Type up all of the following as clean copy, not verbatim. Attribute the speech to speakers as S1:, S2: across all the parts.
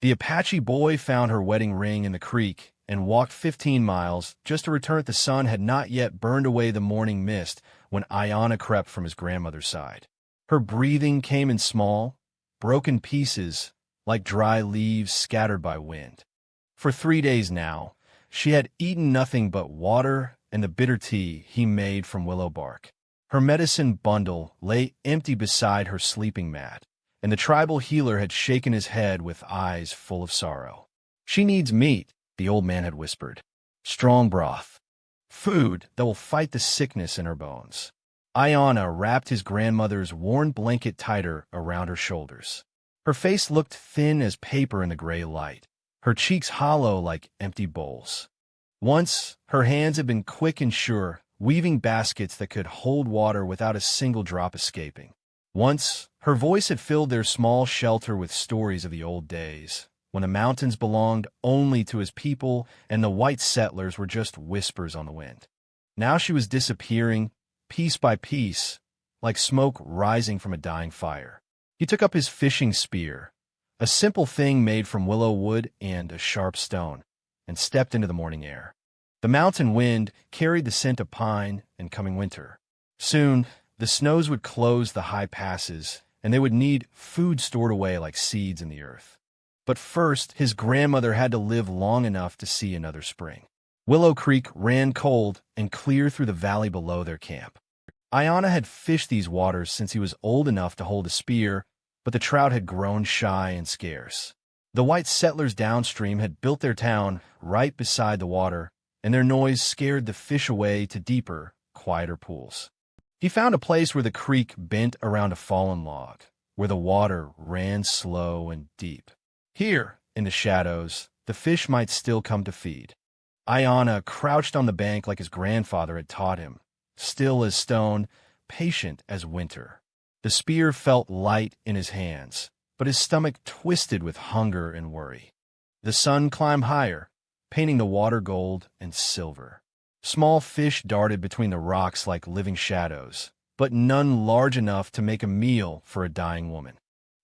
S1: The Apache boy found her wedding ring in the creek and walked 15 miles just to return. The sun had not yet burned away the morning mist when Aiyana crept from his grandmother's side. Her breathing came in small, broken pieces like dry leaves scattered by wind. For 3 days now, she had eaten nothing but water and the bitter tea he made from willow bark. Her medicine bundle lay empty beside her sleeping mat, and the tribal healer had shaken his head with eyes full of sorrow. "She needs meat," the old man had whispered. "Strong broth. Food that will fight the sickness in her bones." Aiyana wrapped his grandmother's worn blanket tighter around her shoulders. Her face looked thin as paper in the gray light, her cheeks hollow like empty bowls. Once, her hands had been quick and sure, weaving baskets that could hold water without a single drop escaping. Once, her voice had filled their small shelter with stories of the old days, when the mountains belonged only to his people and the white settlers were just whispers on the wind. Now she was disappearing, piece by piece, like smoke rising from a dying fire. He took up his fishing spear, a simple thing made from willow wood and a sharp stone, and stepped into the morning air. The mountain wind carried the scent of pine and coming winter. Soon, the snows would close the high passes, and they would need food stored away like seeds in the earth. But first, his grandmother had to live long enough to see another spring. Willow Creek ran cold and clear through the valley below their camp. Aiyana had fished these waters since he was old enough to hold a spear, but the trout had grown shy and scarce. The white settlers downstream had built their town right beside the water, and their noise scared the fish away to deeper, quieter pools. He found a place where the creek bent around a fallen log, where the water ran slow and deep. Here, in the shadows, the fish might still come to feed. Aiyana crouched on the bank like his grandfather had taught him, still as stone, patient as winter. The spear felt light in his hands, but his stomach twisted with hunger and worry. The sun climbed higher, painting the water gold and silver. Small fish darted between the rocks like living shadows, but none large enough to make a meal for a dying woman.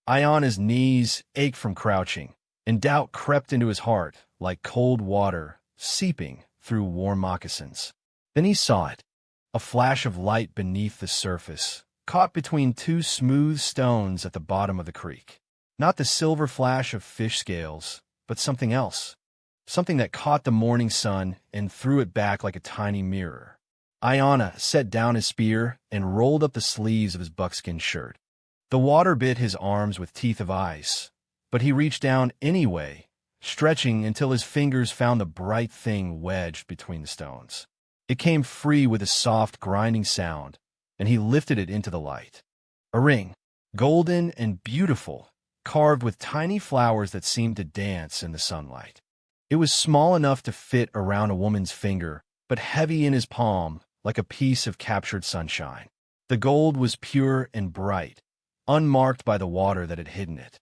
S1: Aiyana's knees ached from crouching, and doubt crept into his heart like cold water seeping through warm moccasins. Then he saw it, a flash of light beneath the surface, caught between two smooth stones at the bottom of the creek. Not the silver flash of fish scales, but something else. Something that caught the morning sun and threw it back like a tiny mirror. Aiyana set down his spear and rolled up the sleeves of his buckskin shirt. The water bit his arms with teeth of ice, but he reached down anyway, stretching until his fingers found the bright thing wedged between the stones. It came free with a soft, grinding sound, and he lifted it into the light. A ring, golden and beautiful, carved with tiny flowers that seemed to dance in the sunlight. It was small enough to fit around a woman's finger, but heavy in his palm, like a piece of captured sunshine. The gold was pure and bright, unmarked by the water that had hidden it.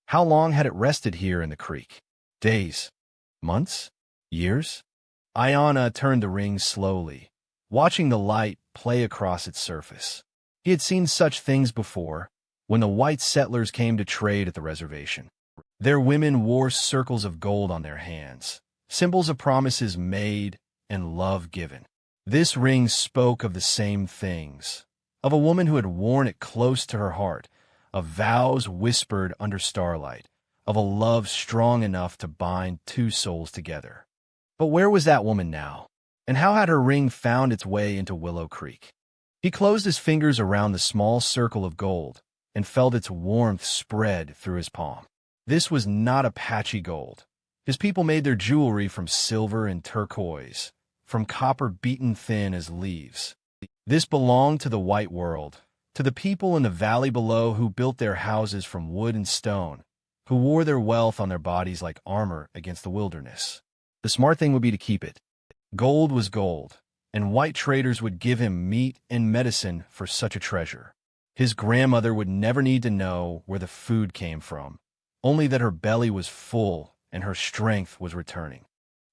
S1: How long had it rested here in the creek? Days? Months? Years? Aiyana turned the ring slowly, watching the light play across its surface. He had seen such things before, when the white settlers came to trade at the reservation. Their women wore circles of gold on their hands, symbols of promises made and love given. This ring spoke of the same things, of a woman who had worn it close to her heart, of vows whispered under starlight, of a love strong enough to bind two souls together. But where was that woman now? And how had her ring found its way into Willow Creek? He closed his fingers around the small circle of gold and felt its warmth spread through his palm. This was not Apache gold. His people made their jewelry from silver and turquoise, from copper beaten thin as leaves. This belonged to the white world, to the people in the valley below who built their houses from wood and stone, who wore their wealth on their bodies like armor against the wilderness. The smart thing would be to keep it. Gold was gold, and white traders would give him meat and medicine for such a treasure. His grandmother would never need to know where the food came from, only that her belly was full and her strength was returning.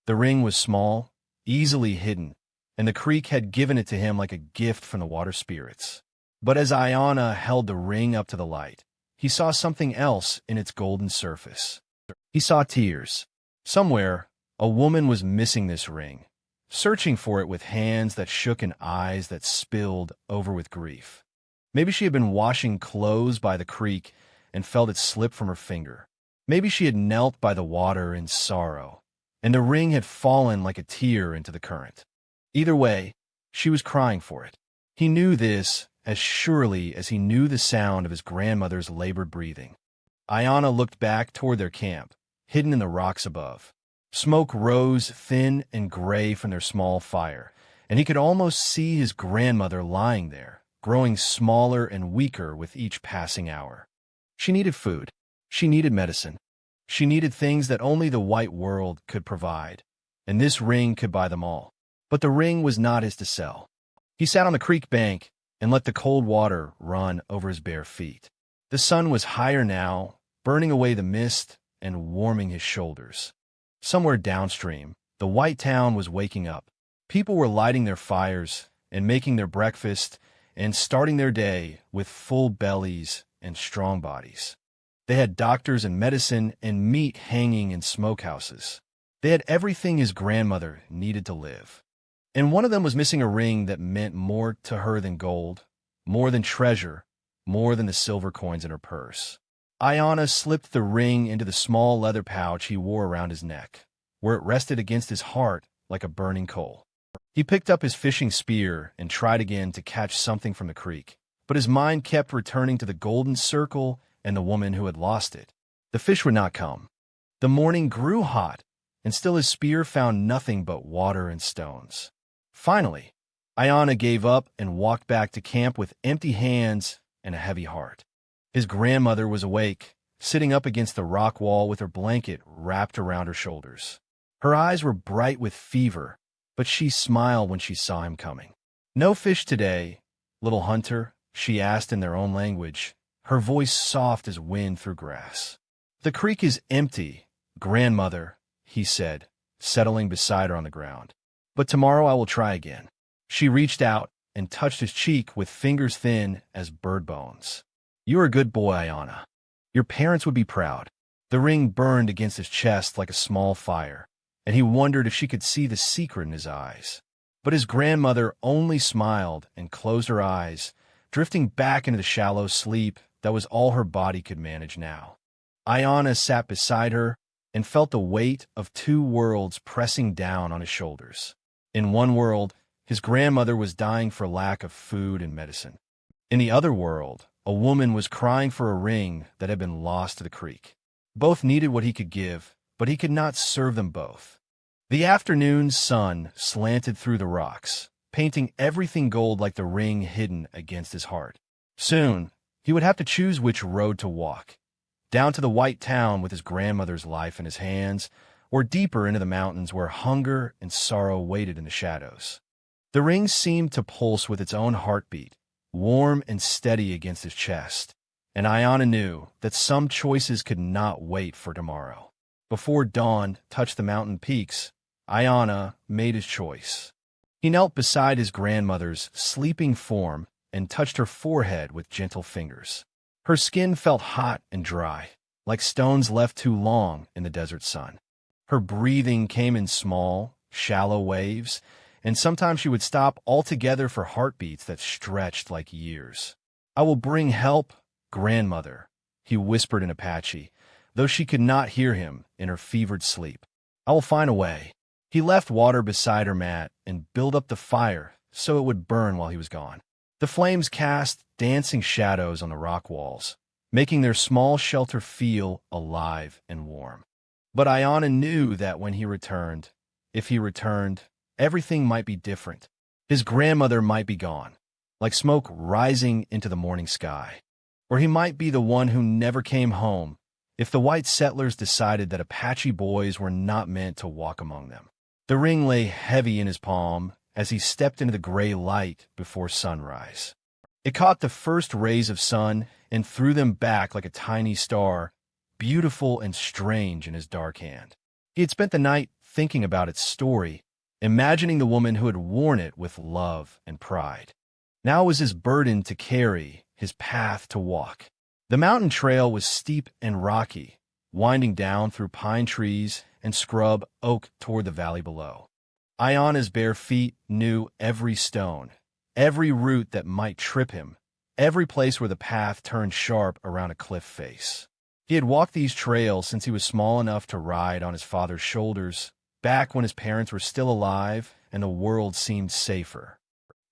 S1: The ring was small, easily hidden, and the creek had given it to him like a gift from the water spirits. But as Aiyana held the ring up to the light, he saw something else in its golden surface. He saw tears. Somewhere, a woman was missing this ring, searching for it with hands that shook and eyes that spilled over with grief. Maybe she had been washing clothes by the creek and felt it slip from her finger. Maybe she had knelt by the water in sorrow, and the ring had fallen like a tear into the current. Either way, she was crying for it. He knew this as surely as he knew the sound of his grandmother's labored breathing. Aiyana looked back toward their camp, hidden in the rocks above. Smoke rose thin and gray from their small fire, and he could almost see his grandmother lying there, growing smaller and weaker with each passing hour. She needed food. She needed medicine. She needed things that only the white world could provide, and this ring could buy them all. But the ring was not his to sell. He sat on the creek bank and let the cold water run over his bare feet. The sun was higher now, burning away the mist and warming his shoulders. Somewhere downstream, the white town was waking up. People were lighting their fires and making their breakfast and starting their day with full bellies and strong bodies. They had doctors and medicine and meat hanging in smokehouses. They had everything his grandmother needed to live. And one of them was missing a ring that meant more to her than gold, more than treasure, more than the silver coins in her purse. Aiyana slipped the ring into the small leather pouch he wore around his neck, where it rested against his heart like a burning coal. He picked up his fishing spear and tried again to catch something from the creek, but his mind kept returning to the golden circle and the woman who had lost it. The fish would not come. The morning grew hot, and still his spear found nothing but water and stones. Finally, Aiyana gave up and walked back to camp with empty hands and a heavy heart. His grandmother was awake, sitting up against the rock wall with her blanket wrapped around her shoulders. Her eyes were bright with fever, but she smiled when she saw him coming. "No fish today, little hunter?" she asked in their own language, her voice soft as wind through grass. "The creek is empty, grandmother," he said, settling beside her on the ground. "But tomorrow I will try again." She reached out and touched his cheek with fingers thin as bird bones. "You're a good boy, Aiyana. Your parents would be proud." The ring burned against his chest like a small fire, and he wondered if she could see the secret in his eyes. But his grandmother only smiled and closed her eyes, drifting back into the shallow sleep that was all her body could manage now. Aiyana sat beside her and felt the weight of two worlds pressing down on his shoulders. In one world, his grandmother was dying for lack of food and medicine. In the other world, a woman was crying for a ring that had been lost to the creek. Both needed what he could give, but he could not serve them both. The afternoon sun slanted through the rocks, painting everything gold like the ring hidden against his heart. Soon, he would have to choose which road to walk, down to the white town with his grandmother's life in his hands, or deeper into the mountains where hunger and sorrow waited in the shadows. The ring seemed to pulse with its own heartbeat, warm and steady against his chest, and Aiyana knew that some choices could not wait for tomorrow. Before dawn touched the mountain peaks, Aiyana made his choice. He knelt beside his grandmother's sleeping form and touched her forehead with gentle fingers. Her skin felt hot and dry, like stones left too long in the desert sun. Her breathing came in small, shallow waves, and sometimes she would stop altogether for heartbeats that stretched like years. "I will bring help, grandmother," he whispered in Apache, though she could not hear him in her fevered sleep. "I will find a way." He left water beside her mat and built up the fire so it would burn while he was gone. The flames cast dancing shadows on the rock walls, making their small shelter feel alive and warm. But Aiyana knew that when he returned, if he returned, everything might be different. His grandmother might be gone, like smoke rising into the morning sky. Or he might be the one who never came home, if the white settlers decided that Apache boys were not meant to walk among them. The ring lay heavy in his palm as he stepped into the gray light before sunrise. It caught the first rays of sun and threw them back like a tiny star, beautiful and strange in his dark hand. He had spent the night thinking about its story, imagining the woman who had worn it with love and pride. Now it was his burden to carry, his path to walk. The mountain trail was steep and rocky, winding down through pine trees and scrub oak toward the valley below. Aiyana's bare feet knew every stone, every root that might trip him, every place where the path turned sharp around a cliff face. He had walked these trails since he was small enough to ride on his father's shoulders, back when his parents were still alive and the world seemed safer.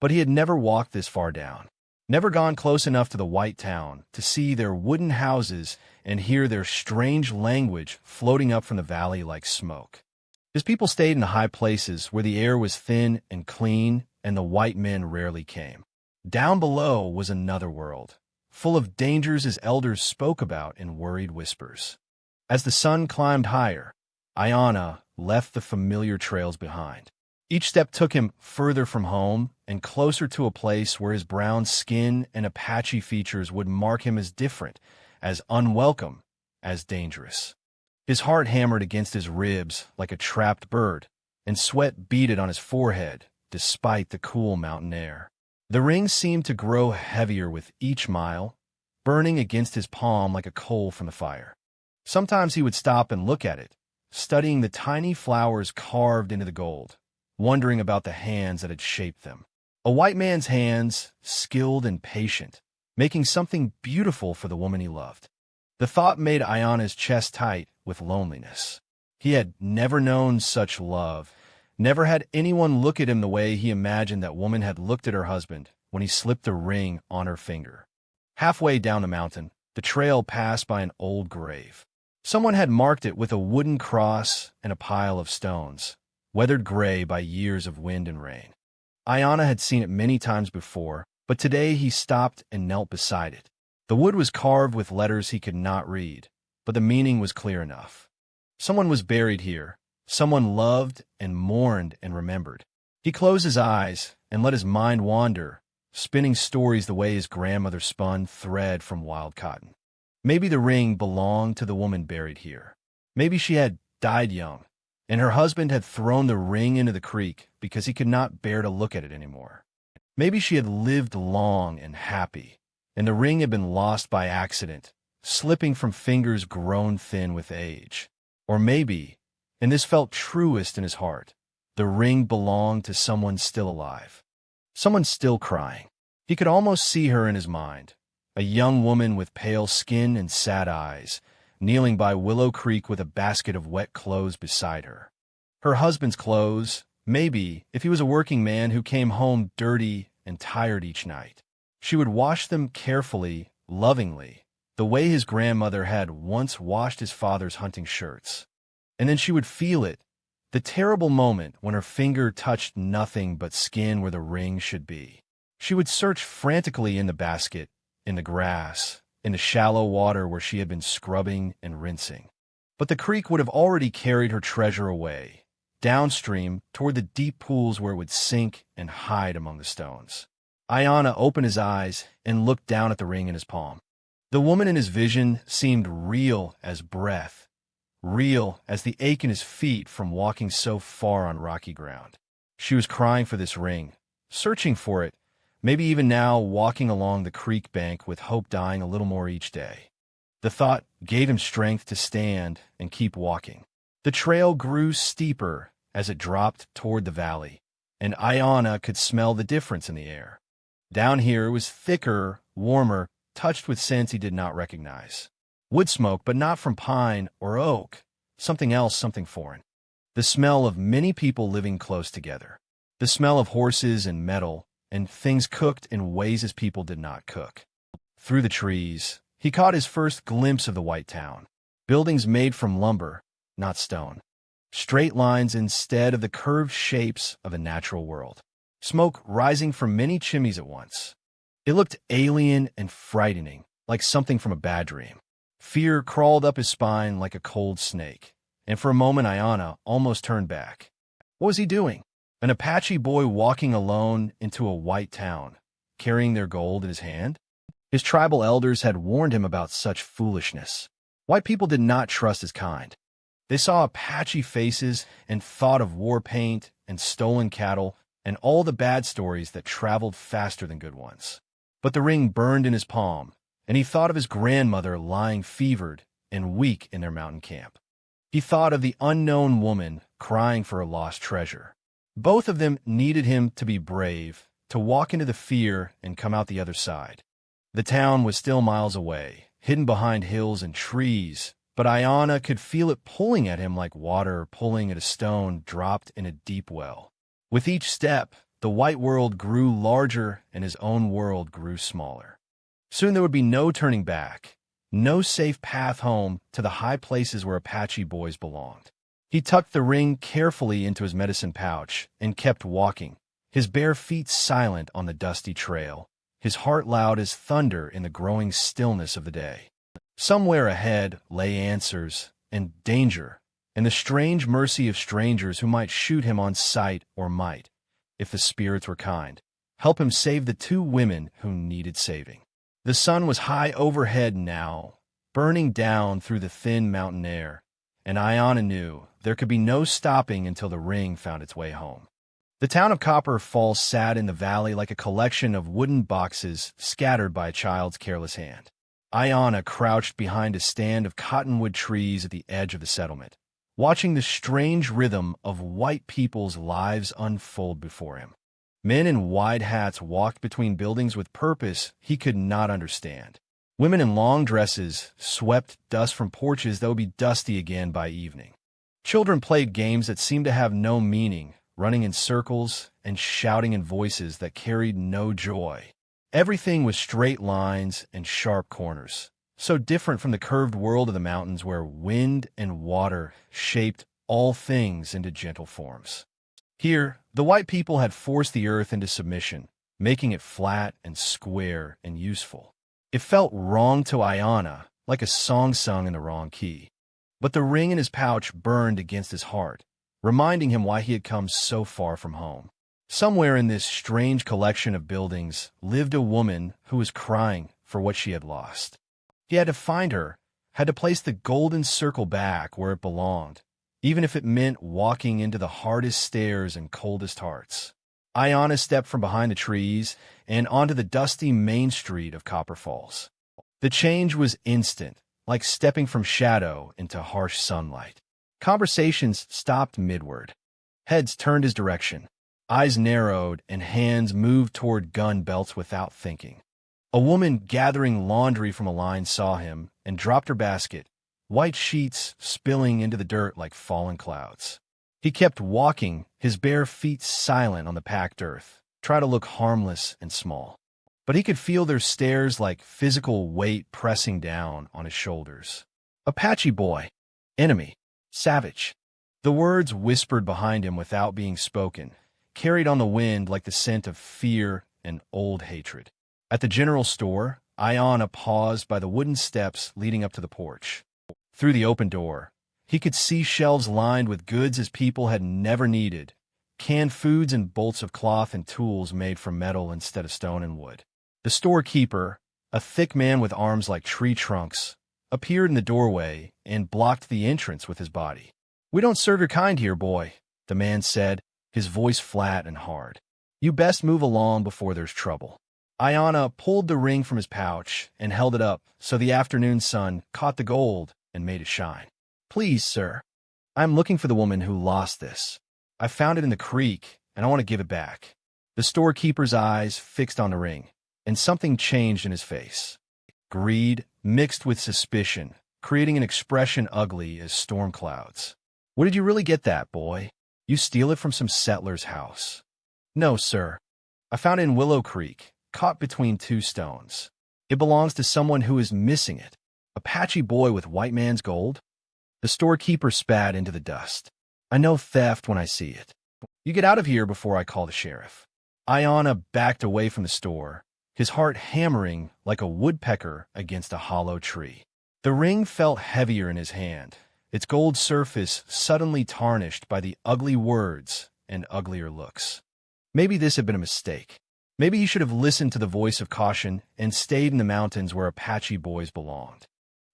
S1: But he had never walked this far down, never gone close enough to the white town to see their wooden houses and hear their strange language floating up from the valley like smoke. His people stayed in high places where the air was thin and clean and the white men rarely came. Down below was another world, full of dangers his elders spoke about in worried whispers. As the sun climbed higher, Aiyana left the familiar trails behind. Each step took him further from home and closer to a place where his brown skin and Apache features would mark him as different, as unwelcome, as dangerous. His heart hammered against his ribs like a trapped bird, and sweat beaded on his forehead despite the cool mountain air. The ring seemed to grow heavier with each mile, burning against his palm like a coal from the fire. Sometimes he would stop and look at it, studying the tiny flowers carved into the gold, wondering about the hands that had shaped them. A white man's hands, skilled and patient, making something beautiful for the woman he loved. The thought made Aiyana's chest tight with loneliness. He had never known such love, never had anyone look at him the way he imagined that woman had looked at her husband when he slipped the ring on her finger. Halfway down the mountain, the trail passed by an old grave. Someone had marked it with a wooden cross and a pile of stones, weathered gray by years of wind and rain. Aiyana had seen it many times before, but today he stopped and knelt beside it. The wood was carved with letters he could not read, but the meaning was clear enough. Someone was buried here, someone loved and mourned and remembered. He closed his eyes and let his mind wander, spinning stories the way his grandmother spun thread from wild cotton. Maybe the ring belonged to the woman buried here. Maybe she had died young, and her husband had thrown the ring into the creek because he could not bear to look at it anymore. Maybe she had lived long and happy, and the ring had been lost by accident, slipping from fingers grown thin with age. Or maybe, and this felt truest in his heart, the ring belonged to someone still alive, someone still crying. He could almost see her in his mind, a young woman with pale skin and sad eyes, kneeling by Willow Creek with a basket of wet clothes beside her. Her husband's clothes, maybe, if he was a working man who came home dirty and tired each night. She would wash them carefully, lovingly, the way his grandmother had once washed his father's hunting shirts. And then she would feel it, the terrible moment when her finger touched nothing but skin where the ring should be. She would search frantically in the basket, in the grass, in the shallow water where she had been scrubbing and rinsing. But the creek would have already carried her treasure away, downstream toward the deep pools where it would sink and hide among the stones. Aiyana opened his eyes and looked down at the ring in his palm. The woman in his vision seemed real as breath, real as the ache in his feet from walking so far on rocky ground. She was crying for this ring, searching for it, maybe even now walking along the creek bank with hope dying a little more each day. The thought gave him strength to stand and keep walking. The trail grew steeper as it dropped toward the valley, and Aiyana could smell the difference in the air. Down here it was thicker, warmer, touched with scents he did not recognize. Wood smoke, but not from pine or oak, something else, something foreign. The smell of many people living close together. The smell of horses and metal, and things cooked in ways his people did not cook. Through the trees, he caught his first glimpse of the white town. Buildings made from lumber, not stone. Straight lines instead of the curved shapes of a natural world. Smoke rising from many chimneys at once. It looked alien and frightening, like something from a bad dream. Fear crawled up his spine like a cold snake, and for a moment Aiyana almost turned back. What was he doing? An Apache boy walking alone into a white town, carrying their gold in his hand? His tribal elders had warned him about such foolishness. White people did not trust his kind. They saw Apache faces and thought of war paint and stolen cattle and all the bad stories that traveled faster than good ones. But the ring burned in his palm, and he thought of his grandmother lying fevered, and weak in their mountain camp. He thought of the unknown woman crying for a lost treasure. Both of them needed him to be brave, to walk into the fear and come out the other side. The town was still miles away, hidden behind hills and trees, but Aiyana could feel it pulling at him like water pulling at a stone dropped in a deep well. With each step, the white world grew larger and his own world grew smaller. Soon there would be no turning back, no safe path home to the high places where Apache boys belonged. He tucked the ring carefully into his medicine pouch and kept walking, his bare feet silent on the dusty trail, his heart loud as thunder in the growing stillness of the day. Somewhere ahead lay answers and danger, and the strange mercy of strangers who might shoot him on sight or might, if the spirits were kind, help him save the two women who needed saving. The sun was high overhead now, burning down through the thin mountain air, and Aiyana knew there could be no stopping until the ring found its way home. The town of Copper Falls sat in the valley like a collection of wooden boxes scattered by a child's careless hand. Aiyana crouched behind a stand of cottonwood trees at the edge of the settlement, watching the strange rhythm of white people's lives unfold before him. Men in wide hats walked between buildings with purpose he could not understand. Women in long dresses swept dust from porches that would be dusty again by evening. Children played games that seemed to have no meaning, running in circles and shouting in voices that carried no joy. Everything was straight lines and sharp corners, so different from the curved world of the mountains where wind and water shaped all things into gentle forms. Here, the white people had forced the earth into submission, making it flat and square and useful. It felt wrong to Aiyana, like a song sung in the wrong key. But the ring in his pouch burned against his heart, reminding him why he had come so far from home. Somewhere in this strange collection of buildings lived a woman who was crying for what she had lost. He had to find her, had to place the golden circle back where it belonged, even if it meant walking into the hardest stairs and coldest hearts. Aiyana stepped from behind the trees and onto the dusty main street of Copper Falls. The change was instant, like stepping from shadow into harsh sunlight. Conversations stopped midward. Heads turned his direction. Eyes narrowed and hands moved toward gun belts without thinking. A woman gathering laundry from a line saw him and dropped her basket, white sheets spilling into the dirt like fallen clouds. He kept walking, his bare feet silent on the packed earth, trying to look harmless and small. But he could feel their stares like physical weight pressing down on his shoulders. Apache boy. Enemy. Savage. The words whispered behind him without being spoken, carried on the wind like the scent of fear and old hatred. At the general store, Aiyana paused by the wooden steps leading up to the porch. Through the open door, he could see shelves lined with goods his people had never needed, canned foods and bolts of cloth and tools made from metal instead of stone and wood. The storekeeper, a thick man with arms like tree trunks, appeared in the doorway and blocked the entrance with his body. "We don't serve your kind here, boy," the man said, his voice flat and hard. "You best move along before there's trouble." Aiyana pulled the ring from his pouch and held it up so the afternoon sun caught the gold and made it shine. "Please, sir, I'm looking for the woman who lost this. I found it in the creek, and I want to give it back." The storekeeper's eyes fixed on the ring, and something changed in his face. Greed mixed with suspicion, creating an expression ugly as storm clouds. "Where did you really get that, boy? You steal it from some settler's house." "No, sir. I found it in Willow Creek, caught between two stones. It belongs to someone who is missing it. Apache boy with white man's gold?" The storekeeper spat into the dust. "I know theft when I see it. You get out of here before I call the sheriff." Aiyana backed away from the store, his heart hammering like a woodpecker against a hollow tree. The ring felt heavier in his hand, its gold surface suddenly tarnished by the ugly words and uglier looks. Maybe this had been a mistake. Maybe he should have listened to the voice of caution and stayed in the mountains where Apache boys belonged.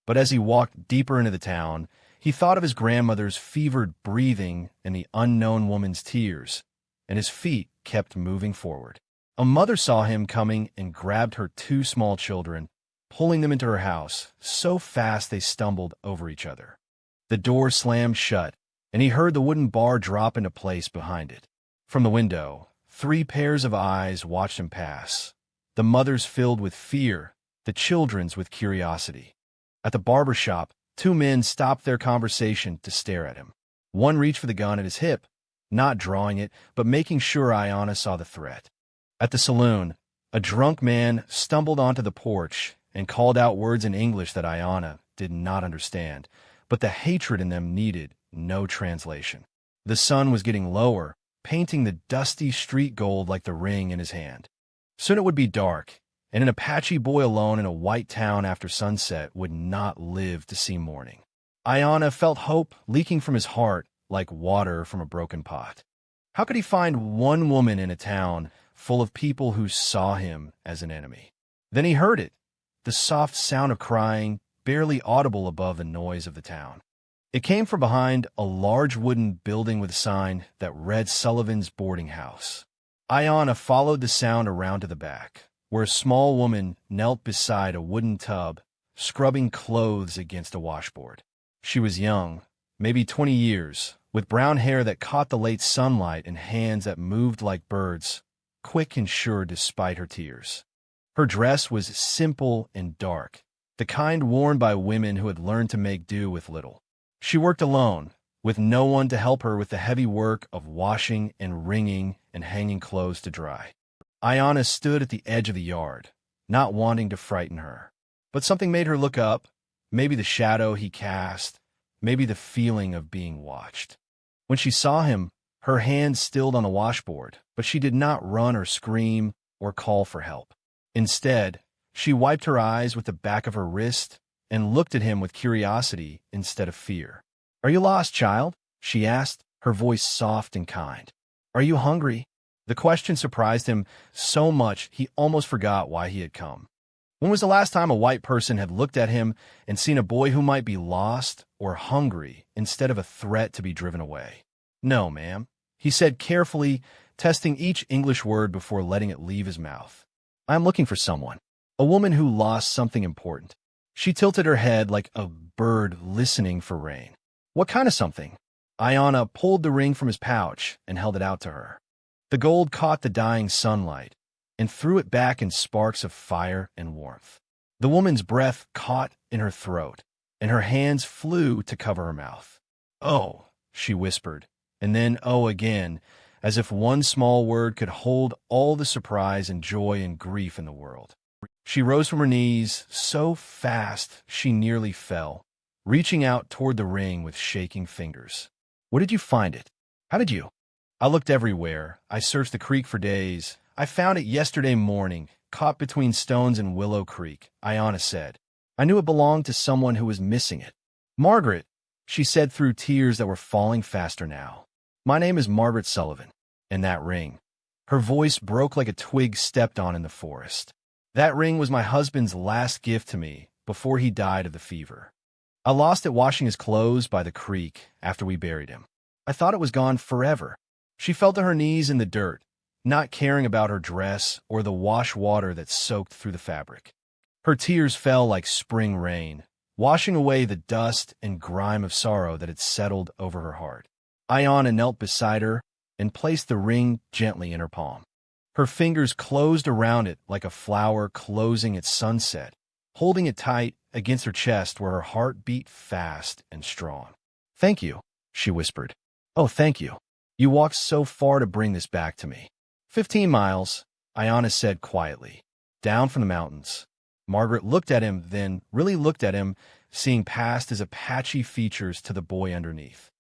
S1: But as he walked deeper into the town, he thought of his grandmother's fevered breathing and the unknown woman's tears, and his feet kept moving forward. A mother saw him coming and grabbed her two small children, pulling them into her house, so fast they stumbled over each other. The door slammed shut, and he heard the wooden bar drop into place behind it. From the window, 3 pairs of eyes watched him pass, the mother's filled with fear, the children's with curiosity. At the barber shop, 2 men stopped their conversation to stare at him. One reached for the gun at his hip, not drawing it, but making sure Aiyana saw the threat. At the saloon, a drunk man stumbled onto the porch and called out words in English that Aiyana did not understand, but the hatred in them needed no translation. The sun was getting lower, painting the dusty street gold like the ring in his hand. Soon it would be dark, and an Apache boy alone in a white town after sunset would not live to see morning. Aiyana felt hope leaking from his heart like water from a broken pot. How could he find one woman in a town full of people who saw him as an enemy? Then he heard it, the soft sound of crying, barely audible above the noise of the town. It came from behind a large wooden building with a sign that read Sullivan's boarding house. Aiyana followed the sound around to the back, where a small woman knelt beside a wooden tub, scrubbing clothes against a washboard. She was young, maybe 20 years, with brown hair that caught the late sunlight and hands that moved like birds, quick and sure despite her tears. Her dress was simple and dark, the kind worn by women who had learned to make do with little. She worked alone, with no one to help her with the heavy work of washing and wringing and hanging clothes to dry. Aiyana stood at the edge of the yard, not wanting to frighten her. But something made her look up, maybe the shadow he cast, maybe the feeling of being watched. When she saw him, her hand stilled on the washboard, but she did not run or scream or call for help. Instead, she wiped her eyes with the back of her wrist and looked at him with curiosity instead of fear. "Are you lost, child?" she asked, her voice soft and kind. "Are you hungry?" The question surprised him so much he almost forgot why he had come. When was the last time a white person had looked at him and seen a boy who might be lost or hungry instead of a threat to be driven away? "No, ma'am," he said carefully, testing each English word before letting it leave his mouth. "I am looking for someone, a woman who lost something important." She tilted her head like a bird listening for rain. "What kind of something?" Aiyana pulled the ring from his pouch and held it out to her. The gold caught the dying sunlight and threw it back in sparks of fire and warmth. The woman's breath caught in her throat, and her hands flew to cover her mouth. "Oh," she whispered, and then "oh" again, as if one small word could hold all the surprise and joy and grief in the world. She rose from her knees so fast she nearly fell, reaching out toward the ring with shaking fingers. "Where did you find it? How did you?" "I looked everywhere. I searched the creek for days. I found it yesterday morning, caught between stones in Willow Creek," Aiyana said. "I knew it belonged to someone who was missing it." "Margaret," she said through tears that were falling faster now. "My name is Margaret Sullivan. And that ring." Her voice broke like a twig stepped on in the forest. "That ring was my husband's last gift to me before he died of the fever. I lost it washing his clothes by the creek after we buried him. I thought it was gone forever." She fell to her knees in the dirt, not caring about her dress or the wash water that soaked through the fabric. Her tears fell like spring rain, washing away the dust and grime of sorrow that had settled over her heart. Aiyana knelt beside her and placed the ring gently in her palm. Her fingers closed around it like a flower closing at sunset, holding it tight against her chest where her heart beat fast and strong. "Thank you," she whispered. "Oh, thank you. You walked so far to bring this back to me." 15 miles, Aiyana said quietly, "down from the mountains." Margaret looked at him, then really looked at him, seeing past his Apache features to the boy underneath.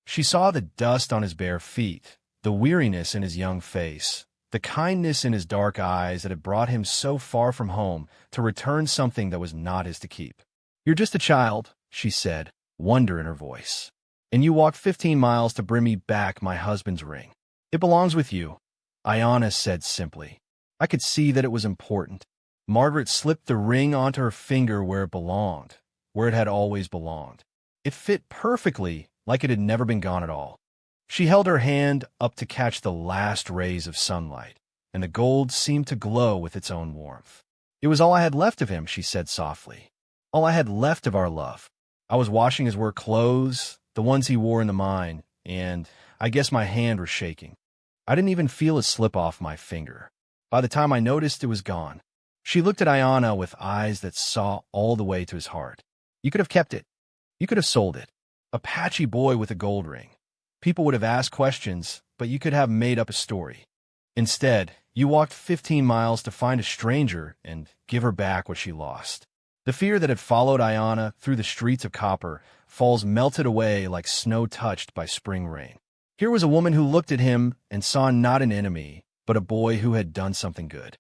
S1: She saw the dust on his bare feet, the weariness in his young face, the kindness in his dark eyes that had brought him so far from home to return something that was not his to keep. "You're just a child," she said, wonder in her voice. "And you walked 15 miles to bring me back my husband's ring. It belongs with you," Aiyana said simply. I could see that it was important. Margaret slipped the ring onto her finger where it belonged, where it had always belonged. It fit perfectly, like it had never been gone at all. She held her hand up to catch the last rays of sunlight, and the gold seemed to glow with its own warmth. It was all I had left of him, she said softly. All I had left of our love. I was washing his work clothes, the ones he wore in the mine, and I guess my hand was shaking. I didn't even feel it slip off my finger. By the time I noticed, it was gone. She looked at Aiyana with eyes that saw all the way to his heart. You could have kept it. You could have sold it. Apache boy with a gold ring. People would have asked questions, but you could have made up a story. Instead, you walked 15 miles to find a stranger and give her back what she lost. The fear that had followed Aiyana through the streets of Copper Falls melted away like snow touched by spring rain. Here was a woman who looked at him and saw not an enemy, but a boy who had done something good.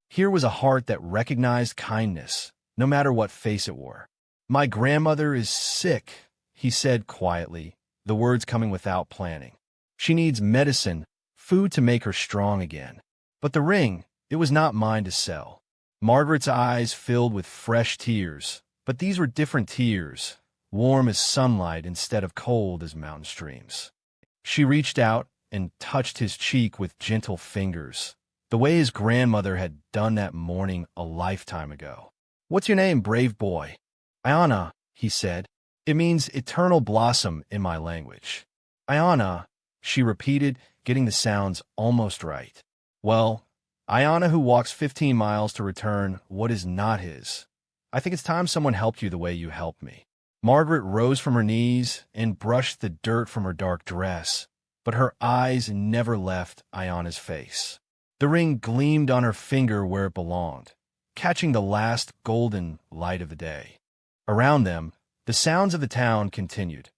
S1: Here was a heart that recognized kindness, no matter what face it wore. My grandmother is sick, he said quietly, the words coming without planning. She needs medicine, food to make her strong again. But the ring, it was not mine to sell. Margaret's eyes filled with fresh tears, but these were different tears, warm as sunlight instead of cold as mountain streams. She reached out and touched his cheek with gentle fingers, the way his grandmother had done that morning a lifetime ago. What's your name, brave boy? Aiyana, he said. It means eternal blossom in my language. Aiyana, she repeated, getting the sounds almost right. Well, Aiyana who walks 15 miles to return what is not his. I think it's time someone helped you the way you helped me. Margaret rose from her knees and brushed the dirt from her dark dress, but her eyes never left Aiyana's face. The ring gleamed on her finger where it belonged, catching the last golden light of the day. Around them, the sounds of the town continued.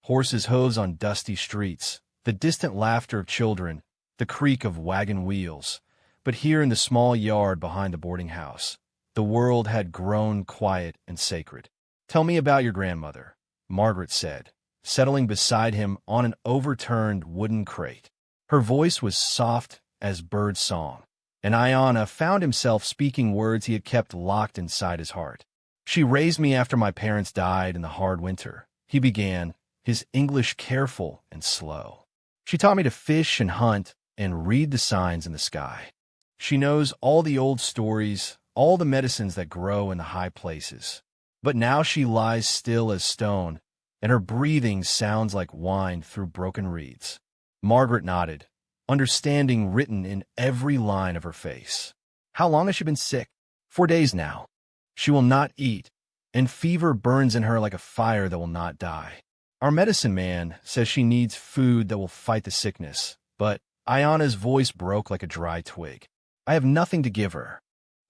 S1: Horses' hooves on dusty streets, the distant laughter of children, the creak of wagon wheels. But here in the small yard behind the boarding house, the world had grown quiet and sacred. Tell me about your grandmother, Margaret said, settling beside him on an overturned wooden crate. Her voice was soft as bird song, and Aiyana found himself speaking words he had kept locked inside his heart. She raised me after my parents died in the hard winter, he began, his English careful and slow. She taught me to fish and hunt and read the signs in the sky. She knows all the old stories, all the medicines that grow in the high places. But now she lies still as stone, and her breathing sounds like wine through broken reeds. Margaret nodded, understanding written in every line of her face. How long has she been sick? 4 days now. She will not eat, and fever burns in her like a fire that will not die. Our medicine man says she needs food that will fight the sickness, but Aiyana's voice broke like a dry twig. I have nothing to give her,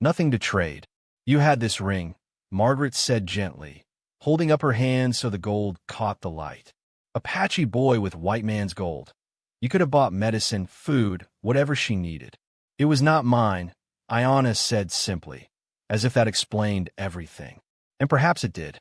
S1: nothing to trade. You had this ring, Margaret said gently, holding up her hand so the gold caught the light. Apache boy with white man's gold. You could have bought medicine, food, whatever she needed. It was not mine, Aiyana said simply, as if that explained everything. And perhaps it did.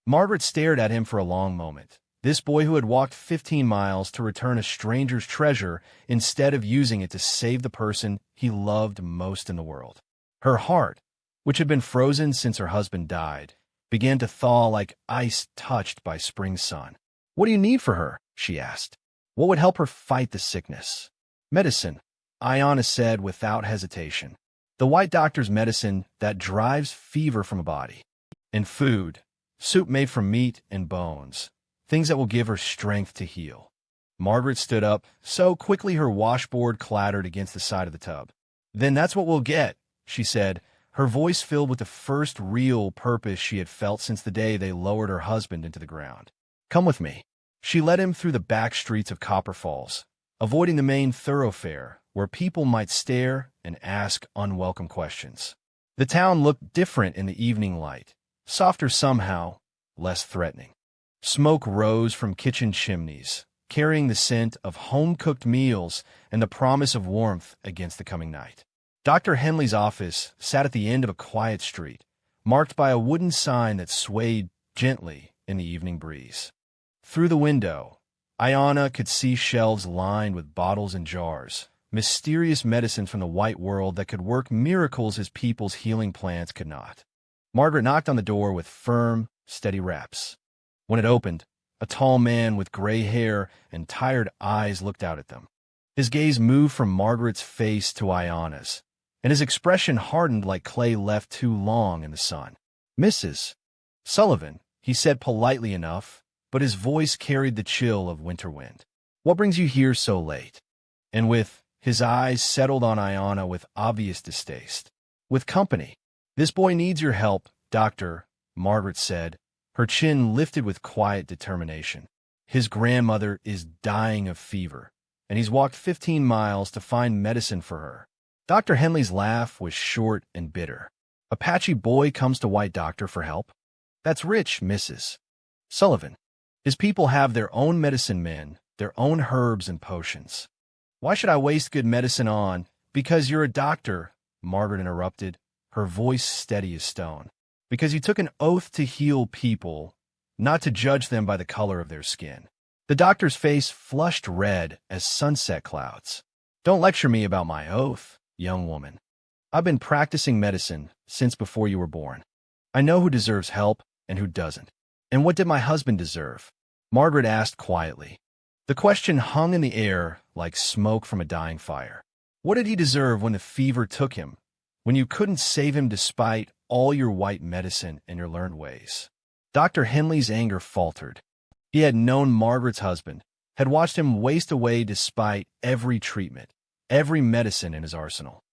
S1: Margaret stared at him for a long moment. This boy who had walked 15 miles to return a stranger's treasure instead of using it to save the person he loved most in the world. Her heart, which had been frozen since her husband died, began to thaw like ice touched by spring sun. What do you need for her? She asked. What would help her fight the sickness? Medicine, Aiyana said without hesitation. The white doctor's medicine that drives fever from a body. And food, soup made from meat and bones. Things that will give her strength to heal. Margaret stood up, so quickly her washboard clattered against the side of the tub. Then that's what we'll get, she said, her voice filled with the first real purpose she had felt since the day they lowered her husband into the ground. Come with me. She led him through the back streets of Copper Falls, avoiding the main thoroughfare where people might stare and ask unwelcome questions. The town looked different in the evening light, softer somehow, less threatening. Smoke rose from kitchen chimneys, carrying the scent of home-cooked meals and the promise of warmth against the coming night. Dr. Henley's office sat at the end of a quiet street, marked by a wooden sign that swayed gently in the evening breeze. Through the window, Aiyana could see shelves lined with bottles and jars, mysterious medicine from the white world that could work miracles as people's healing plants could not. Margaret knocked on the door with firm, steady raps. When it opened, a tall man with gray hair and tired eyes looked out at them. His gaze moved from Margaret's face to Aiyana's, and his expression hardened like clay left too long in the sun. "Mrs. Sullivan," he said politely enough, but his voice carried the chill of winter wind. "What brings you here so late?" And his eyes settled on Aiyana with obvious distaste. "With company. This boy needs your help, Doctor," Margaret said, her chin lifted with quiet determination. "His grandmother is dying of fever, and he's walked 15 miles to find medicine for her." Dr. Henley's laugh was short and bitter. "Apache boy comes to white doctor for help? That's rich, Mrs. Sullivan. His people have their own medicine men, their own herbs and potions. Why should I waste good medicine on—" "Because you're a doctor," Margaret interrupted, her voice steady as stone. "Because you took an oath to heal people, not to judge them by the color of their skin." The doctor's face flushed red as sunset clouds. "Don't lecture me about my oath, young woman. I've been practicing medicine since before you were born. I know who deserves help and who doesn't." "And what did my husband deserve?" Margaret asked quietly. The question hung in the air like smoke from a dying fire. What did he deserve when the fever took him, when you couldn't save him despite all your white medicine and your learned ways? Dr. Henley's anger faltered. He had known Margaret's husband, had watched him waste away despite every treatment, every medicine in his arsenal.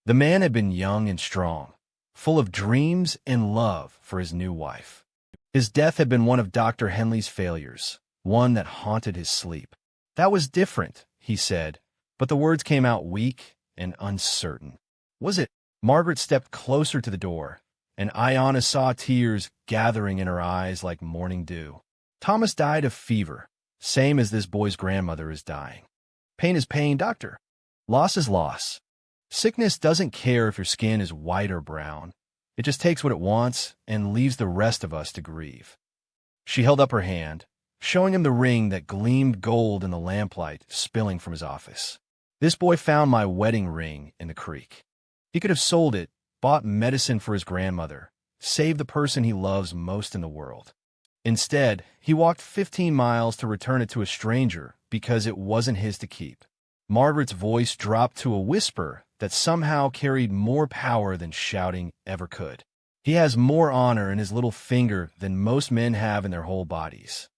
S1: The man had been young and strong, full of dreams and love for his new wife. His death had been one of Dr. Henley's failures, one that haunted his sleep. "That was different," he said, but the words came out weak and uncertain. "Was it?" Margaret stepped closer to the door, and Aiyana saw tears gathering in her eyes like morning dew. "Thomas died of fever, same as this boy's grandmother is dying. Pain is pain, doctor. Loss is loss. Sickness doesn't care if your skin is white or brown. It just takes what it wants and leaves the rest of us to grieve." She held up her hand, showing him the ring that gleamed gold in the lamplight spilling from his office. "This boy found my wedding ring in the creek. He could have sold it, bought medicine for his grandmother, saved the person he loves most in the world. Instead, he walked 15 miles to return it to a stranger because it wasn't his to keep." Margaret's voice dropped to a whisper that somehow carried more power than shouting ever could. "He has more honor in his little finger than most men have in their whole bodies.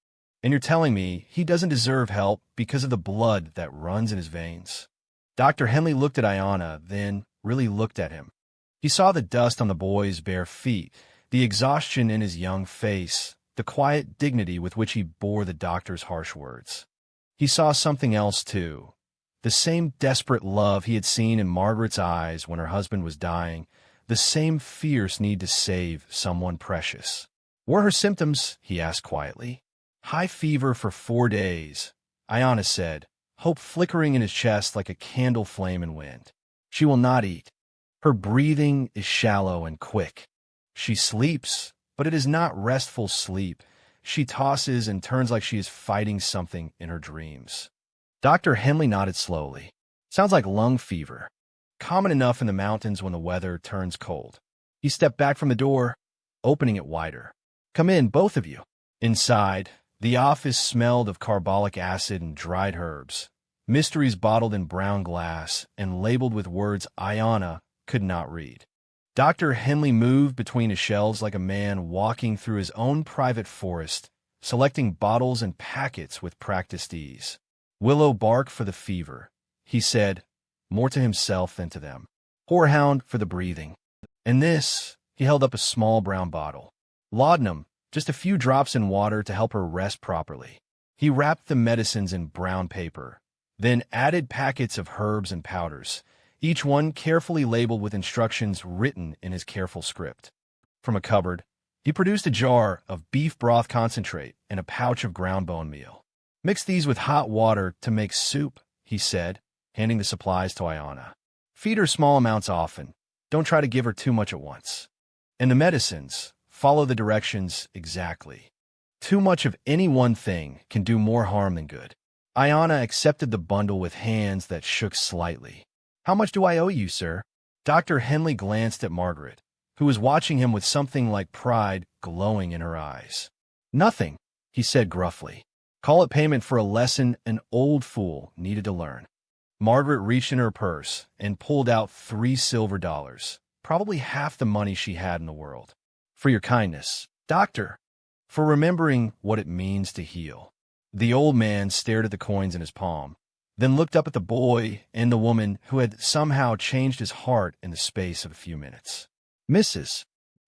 S1: And you're telling me he doesn't deserve help because of the blood that runs in his veins?" Dr. Henley looked at Aiyana, then really looked at him. He saw the dust on the boy's bare feet, the exhaustion in his young face, the quiet dignity with which he bore the doctor's harsh words. He saw something else, too. The same desperate love he had seen in Margaret's eyes when her husband was dying, the same fierce need to save someone precious. "Were her symptoms?" he asked quietly. "High fever for 4 days," Aiyana said, hope flickering in his chest like a candle flame in wind. "She will not eat. Her breathing is shallow and quick. She sleeps, but it is not restful sleep. She tosses and turns like she is fighting something in her dreams." Dr. Henley nodded slowly. "Sounds like lung fever. Common enough in the mountains when the weather turns cold." He stepped back from the door, opening it wider. "Come in, both of you." Inside, the office smelled of carbolic acid and dried herbs, mysteries bottled in brown glass and labeled with words Aiyana could not read. Dr. Henley moved between his shelves like a man walking through his own private forest, selecting bottles and packets with practiced ease. "Willow bark for the fever," he said, more to himself than to them. "Horehound for the breathing. And this," he held up a small brown bottle. "Laudanum, just a few drops in water to help her rest properly." He wrapped the medicines in brown paper, then added packets of herbs and powders, each one carefully labeled with instructions written in his careful script. From a cupboard, he produced a jar of beef broth concentrate and a pouch of ground bone meal. "Mix these with hot water to make soup," he said, handing the supplies to Aiyana. "Feed her small amounts often. Don't try to give her too much at once. And the medicines, follow the directions exactly. Too much of any one thing can do more harm than good." Aiyana accepted the bundle with hands that shook slightly. "How much do I owe you, sir?" Dr. Henley glanced at Margaret, who was watching him with something like pride glowing in her eyes. "Nothing," he said gruffly. "Call it payment for a lesson an old fool needed to learn." Margaret reached in her purse and pulled out $3 silver, probably half the money she had in the world. "For your kindness, doctor. For remembering what it means to heal." The old man stared at the coins in his palm, then looked up at the boy and the woman who had somehow changed his heart in the space of a few minutes. "Mrs.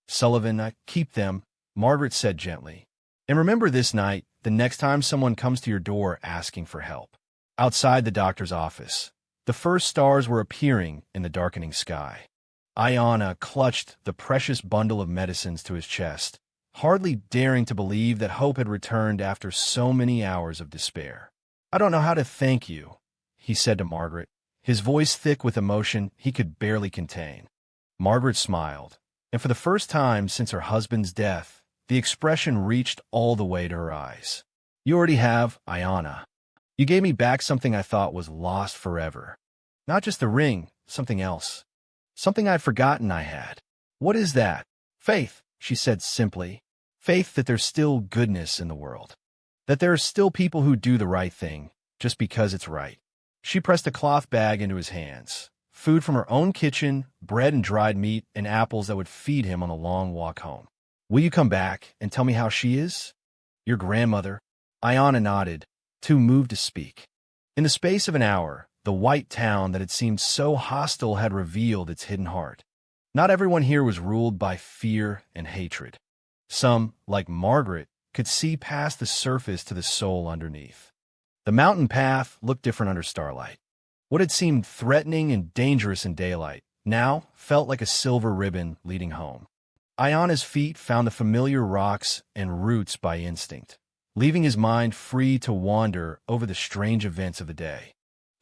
S1: Sullivan, keep them," Margaret said gently. "And remember this night, the next time someone comes to your door asking for help." Outside the doctor's office, the first stars were appearing in the darkening sky. Aiyana clutched the precious bundle of medicines to his chest, hardly daring to believe that hope had returned after so many hours of despair. "I don't know how to thank you," he said to Margaret, his voice thick with emotion he could barely contain. Margaret smiled, and for the first time since her husband's death, the expression reached all the way to her eyes. "You already have, Aiyana. You gave me back something I thought was lost forever. Not just the ring, something else. Something I'd forgotten I had." "What is that?" "Faith," she said simply. "Faith that there's still goodness in the world. That there are still people who do the right thing, just because it's right." She pressed a cloth bag into his hands. Food from her own kitchen, bread and dried meat, and apples that would feed him on the long walk home. "Will you come back and tell me how she is? Your grandmother?" Aiyana nodded, too moved to speak. In the space of an hour, the white town that had seemed so hostile had revealed its hidden heart. Not everyone here was ruled by fear and hatred. Some, like Margaret, could see past the surface to the soul underneath. The mountain path looked different under starlight. What had seemed threatening and dangerous in daylight now felt like a silver ribbon leading home. Aiyana's feet found the familiar rocks and roots by instinct, leaving his mind free to wander over the strange events of the day.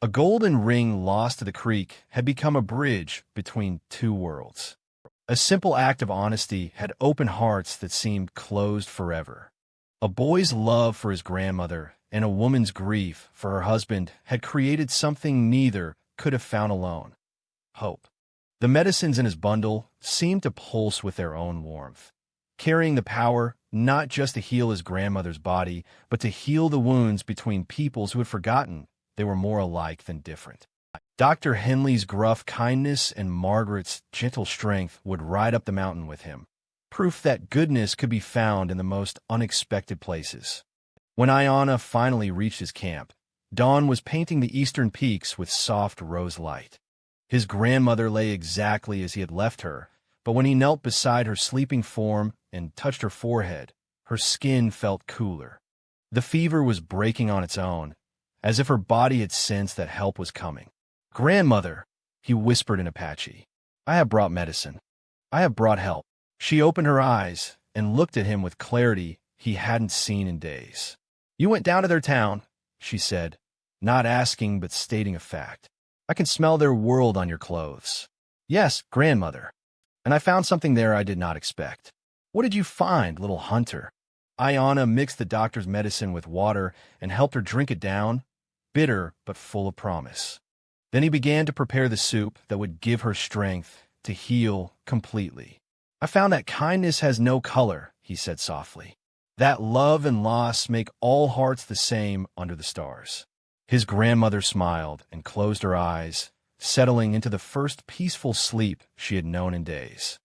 S1: A golden ring lost to the creek had become a bridge between two worlds. A simple act of honesty had opened hearts that seemed closed forever. A boy's love for his grandmother and a woman's grief for her husband had created something neither could have found alone: hope. The medicines in his bundle seemed to pulse with their own warmth, carrying the power not just to heal his grandmother's body, but to heal the wounds between peoples who had forgotten they were more alike than different. Dr. Henley's gruff kindness and Margaret's gentle strength would ride up the mountain with him, proof that goodness could be found in the most unexpected places. When Aiyana finally reached his camp, dawn was painting the eastern peaks with soft rose light. His grandmother lay exactly as he had left her, but when he knelt beside her sleeping form and touched her forehead, her skin felt cooler. The fever was breaking on its own, as if her body had sensed that help was coming. "Grandmother," he whispered in Apache, "I have brought medicine. I have brought help." She opened her eyes and looked at him with clarity he hadn't seen in days. "You went down to their town," she said, not asking but stating a fact. "I can smell their world on your clothes." "Yes, grandmother. And I found something there I did not expect." "What did you find, little hunter?" Aiyana mixed the doctor's medicine with water and helped her drink it down, bitter but full of promise. Then he began to prepare the soup that would give her strength to heal completely. "I found that kindness has no color," he said softly. "That love and loss make all hearts the same under the stars." His grandmother smiled and closed her eyes, settling into the first peaceful sleep she had known in days.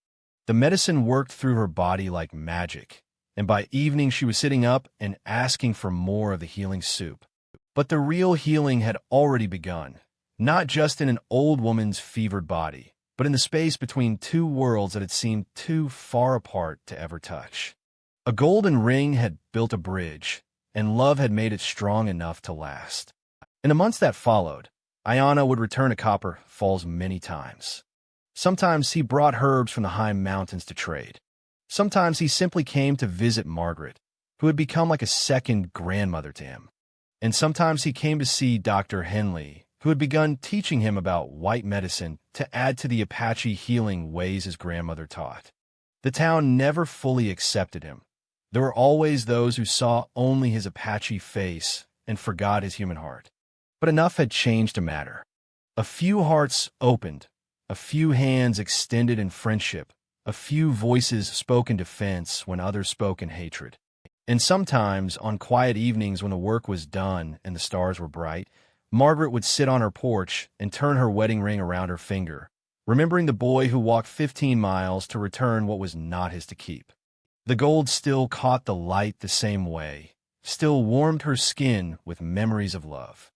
S1: The medicine worked through her body like magic, and by evening she was sitting up and asking for more of the healing soup. But the real healing had already begun, not just in an old woman's fevered body, but in the space between two worlds that had seemed too far apart to ever touch. A golden ring had built a bridge, and love had made it strong enough to last. In the months that followed, Aiyana would return to Copper Falls many times. Sometimes he brought herbs from the high mountains to trade. Sometimes he simply came to visit Margaret, who had become like a second grandmother to him. And sometimes he came to see Dr. Henley, who had begun teaching him about white medicine to add to the Apache healing ways his grandmother taught. The town never fully accepted him. There were always those who saw only his Apache face and forgot his human heart. But enough had changed to matter. A few hearts opened, a few hands extended in friendship, a few voices spoke in defense when others spoke in hatred. And sometimes, on quiet evenings when the work was done and the stars were bright, Margaret would sit on her porch and turn her wedding ring around her finger, remembering the boy who walked 15 miles to return what was not his to keep. The gold still caught the light the same way, still warmed her skin with memories of love.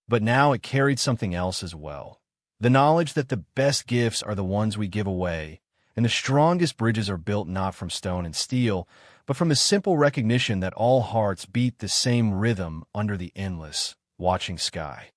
S1: But now it carried something else as well. The knowledge that the best gifts are the ones we give away, and the strongest bridges are built not from stone and steel, but from the simple recognition that all hearts beat the same rhythm under the endless, watching sky.